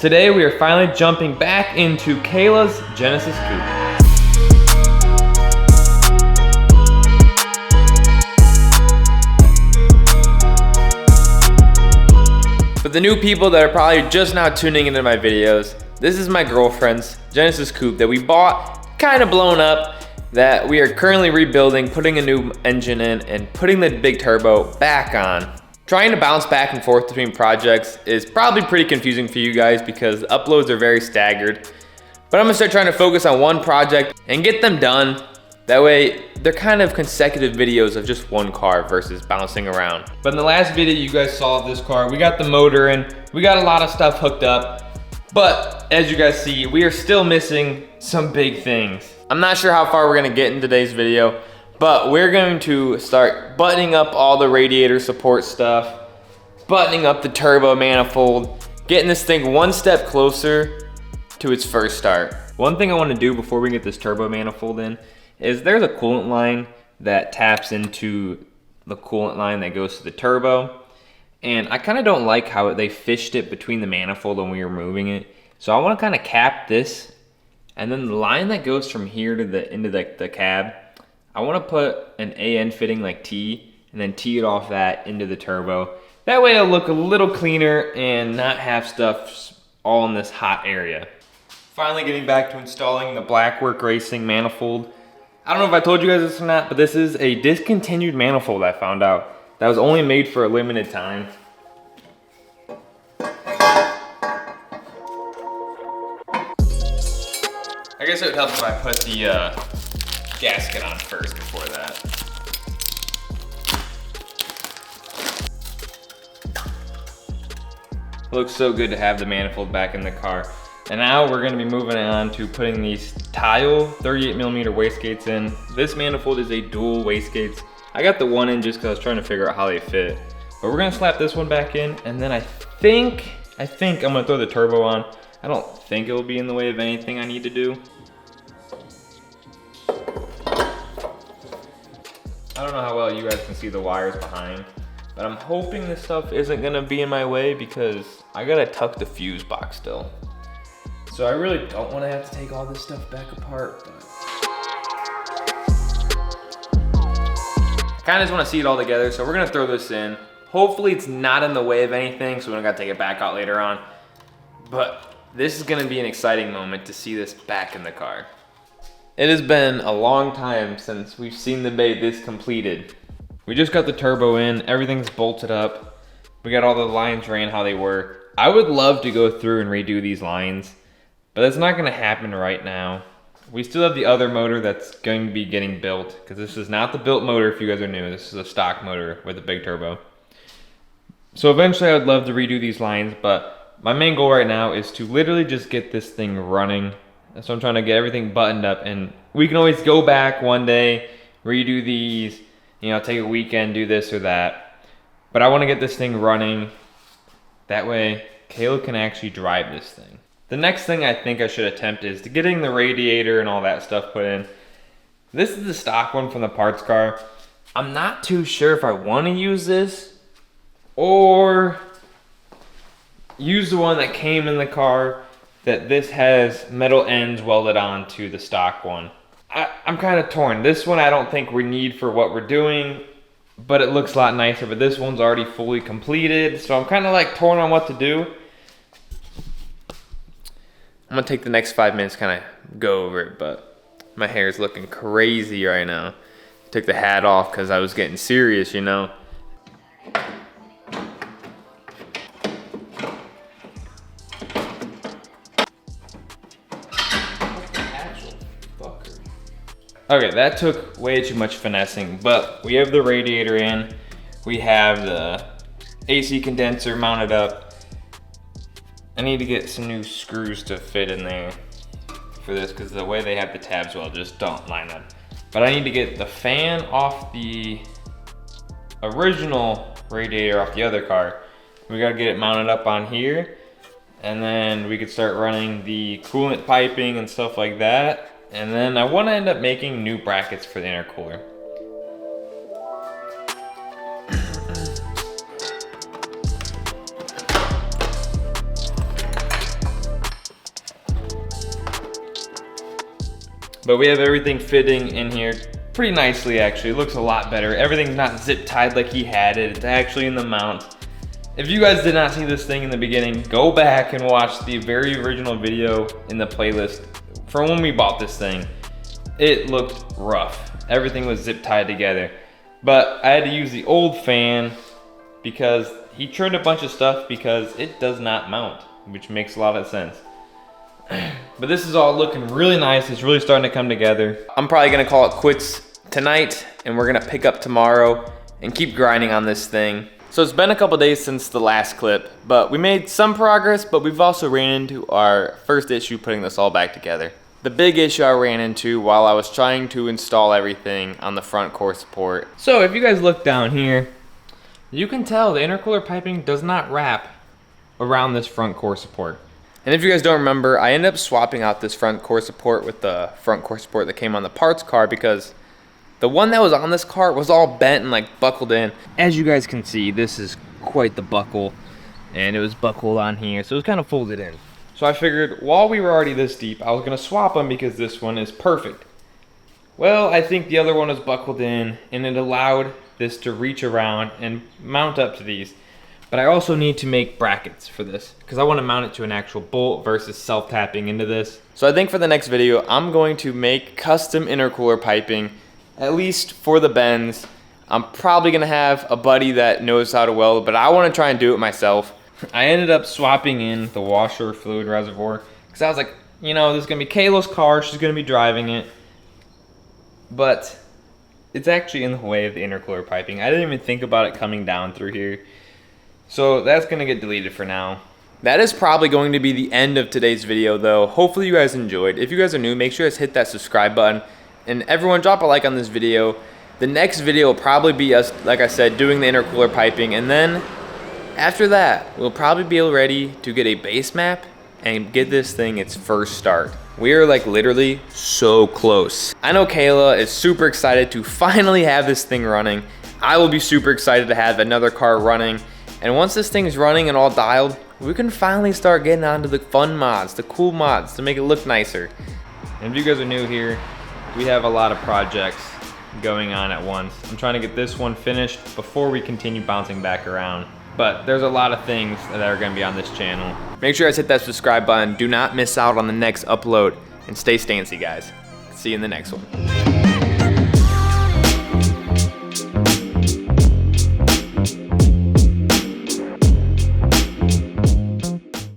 Today we are finally jumping back into Kayla's Genesis Coupe. For the new people that are probably just now tuning into my videos, this is my girlfriend's Genesis Coupe that we bought, kind of blown up, that we are currently rebuilding, putting a new engine in, and putting the big turbo back on. Trying to bounce back and forth between projects is probably pretty confusing for you guys because the uploads are very staggered. But I'm gonna start trying to focus on one project and get them done. That way, they're kind of consecutive videos of just one car versus bouncing around. But in the last video you guys saw of this car, we got the motor in, we got a lot of stuff hooked up. But as you guys see, we are still missing some big things. I'm not sure how far we're gonna get in today's video, but we're going to start buttoning up all the radiator support stuff, buttoning up the turbo manifold, getting this thing one step closer to its first start. One thing I wanna do before we get this turbo manifold in is there's a coolant line that taps into the coolant line that goes to the turbo. And I kind of don't like how they fished it between the manifold when we were moving it. So I want to kind of cap this, and then the line that goes from here to the into the cab, I want to put an AN fitting like T, and then tee it off that into the turbo. That way it'll look a little cleaner and not have stuff all in this hot area. Finally getting back to installing the Blackwork Racing manifold. I don't know if I told you guys this or not, but this is a discontinued manifold I found out. That was only made for a limited time. I guess it would help if I put the gasket on first before that. It looks so good to have the manifold back in the car. And now we're gonna be moving on to putting these tile 38mm wastegates in. This manifold is a dual wastegates. I got the one in just because I was trying to figure out how they fit. But we're gonna slap this one back in, and then I think I'm gonna throw the turbo on. I don't think it will be in the way of anything I need to do. I don't know how well you guys can see the wires behind, but I'm hoping this stuff isn't gonna be in my way because I gotta tuck the fuse box still. So I really don't want to have to take all this stuff back apart, but I kind of just want to see it all together. So we're gonna throw this in. Hopefully it's not in the way of anything, so we don't gotta take it back out later on. But this is gonna be an exciting moment to see this back in the car. It has been a long time since we've seen the bay this completed. We just got the turbo in, everything's bolted up. We got all the lines ran how they were. I would love to go through and redo these lines, but that's not gonna happen right now. We still have the other motor that's going to be getting built, because this is not the built motor if you guys are new. This is a stock motor with a big turbo. So eventually I would love to redo these lines, but my main goal right now is to literally just get this thing running. So I'm trying to get everything buttoned up, and we can always go back one day, redo these, you know, take a weekend, do this or that. But I wanna get this thing running. That way, Kayla can actually drive this thing. The next thing I think I should attempt is to getting the radiator and all that stuff put in. This is the stock one from the parts car. I'm not too sure if I want to use this or use the one that came in the car, that this has metal ends welded on to the stock one. I'm kind of torn. This one I don't think we need for what we're doing, but it looks a lot nicer. But this one's already fully completed, so I'm kind of like torn on what to do. I'm gonna take the next 5 minutes, kind of go over it, but my hair is looking crazy right now. Took the hat off because I was getting serious, you know. Okay, that took way too much finessing, but we have the radiator in. We have the AC condenser mounted up. I need to get some new screws to fit in there for this because the way they have the tabs well just don't line up. But I need to get the fan off the original radiator off the other car. We gotta get it mounted up on here, and then we could start running the coolant piping and stuff like that. And then I want to end up making new brackets for the intercooler. But we have everything fitting in here pretty nicely actually. It looks a lot better. Everything's not zip tied like he had it. It's actually in the mount. If you guys did not see this thing in the beginning, go back and watch the very original video in the playlist from when we bought this thing. It looked rough. Everything was zip tied together. But I had to use the old fan because he turned a bunch of stuff because it does not mount, which makes a lot of sense. But this is all looking really nice. It's really starting to come together. I'm probably gonna call it quits tonight and we're gonna pick up tomorrow and keep grinding on this thing. So it's been a couple days since the last clip, but we made some progress, but we've also ran into our first issue putting this all back together. The big issue I ran into while I was trying to install everything on the front core support. So if you guys look down here, you can tell the intercooler piping does not wrap around this front core support. And if you guys don't remember, I ended up swapping out this front core support with the front core support that came on the parts car because the one that was on this car was all bent and like buckled in. As you guys can see, this is quite the buckle and it was buckled on here, so it was kind of folded in. So I figured while we were already this deep, I was gonna swap them because this one is perfect. Well, I think the other one was buckled in and it allowed this to reach around and mount up to these. But I also need to make brackets for this because I want to mount it to an actual bolt versus self-tapping into this. So I think for the next video, I'm going to make custom intercooler piping, at least for the bends. I'm probably going to have a buddy that knows how to weld, but I want to try and do it myself. I ended up swapping in the washer fluid reservoir because I was like, you know, this is going to be Kayla's car. She's going to be driving it. But it's actually in the way of the intercooler piping. I didn't even think about it coming down through here. So that's gonna get deleted for now. That is probably going to be the end of today's video though. Hopefully you guys enjoyed. If you guys are new, make sure to hit that subscribe button. And everyone drop a like on this video. The next video will probably be us, like I said, doing the intercooler piping. And then after that, we'll probably be ready to get a base map and get this thing its first start. We are like literally so close. I know Kayla is super excited to finally have this thing running. I will be super excited to have another car running. And once this thing's running and all dialed, we can finally start getting onto the fun mods, the cool mods to make it look nicer. And if you guys are new here, we have a lot of projects going on at once. I'm trying to get this one finished before we continue bouncing back around. But there's a lot of things that are gonna be on this channel. Make sure you guys hit that subscribe button. Do not miss out on the next upload and stay stancy, guys. See you in the next one.